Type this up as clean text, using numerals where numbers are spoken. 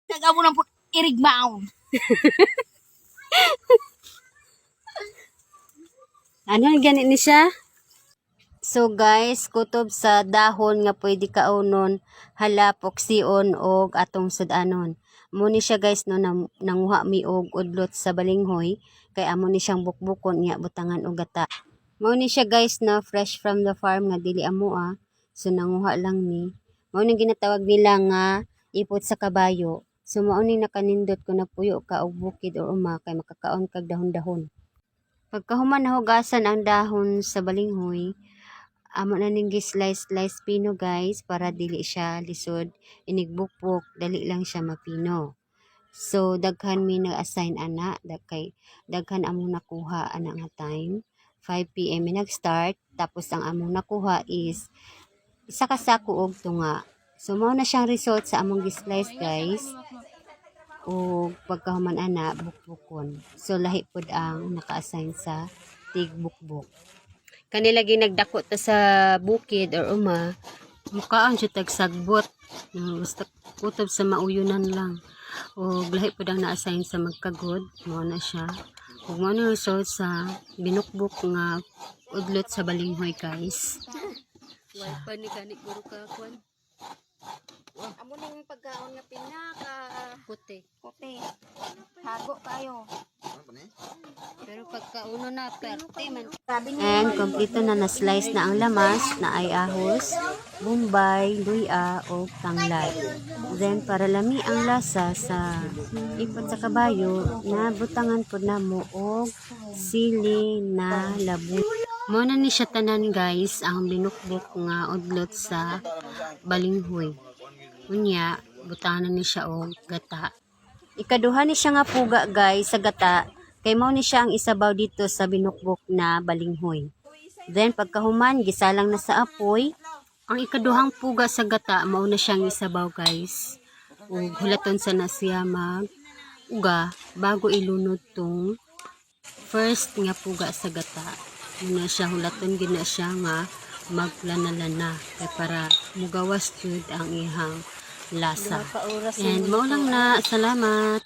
Nagamo ng irigmaon. Ano ganit ni siya? So guys, kutob sa dahon nga pwede kaunon, halapok sion og atong sudanon. Muni siya guys no nanguha mi og udlot sa balinghoy kay amo ni siyang bukbukon nga butangan og gata. Mao ni siya guys na fresh from the farm nga dili amo So nanguha lang ni. Mao ni ginatawag nila nga ipot sa kabayo. So mao ni nakanindot kung nagpuyo ka og bukid o uma kay makakaon kag dahon-dahon. Pagkahuman nahugasan ang dahon sa balinghoy, amo na ning slice pino guys para dili siya lisod, inigbukbok, dali lang siya mapino. So daghan mi nag-assign ana, daghan among nakuha ana nga time. 5 PM mi nag-start, tapos ang among nakuha is isa ka sako og tunga. So mao na siyang result sa among slice guys. O pagkahuman ana bukbukon. So lahi pud ang naka-assign sa tigbukbok. Kanila ginagdako ta sa bukid or uma, mukaan siya tagsagbot. Basta kutob sa mauyunan lang. O lahi pud ang na-assign sa magkagod, mao na siya. Ug mao na result sa binukbok nga udlot sa balinghoy guys. Wal pa ni kani guro ka kwan. Amo ning pagkaon nga pinaka Puti. puti. Hago kayo. Pero pagkauno na perte man. Sabi niya, And kompleto na na-slice na ang lamas na ay ahos, bombay, luya o tanglad. Then para lami ang lasa sa ipot sa kabayo, na butangan po na mo og sili na labu. Muna ni siya tanan guys ang binukbok nga udlot sa balinghoy. Unya, butangan ni siya og gata. Ikaduha ni siya nga puga guys sa gata. Kay mao ni siya ang isabaw dito sa binukbok na balinghoy. Then pagkahuman gisalang na sa apoy, ang ikaduhang puga sa gata mao na siyang isabaw guys. Ug hulaton sa na siya mag uga bago ilunod tong first nga puga sa gata. Muna siya hulaton gina siya nga maglanalana kay para mugawas jud ang ihang lasa. And mao lang na, salamat.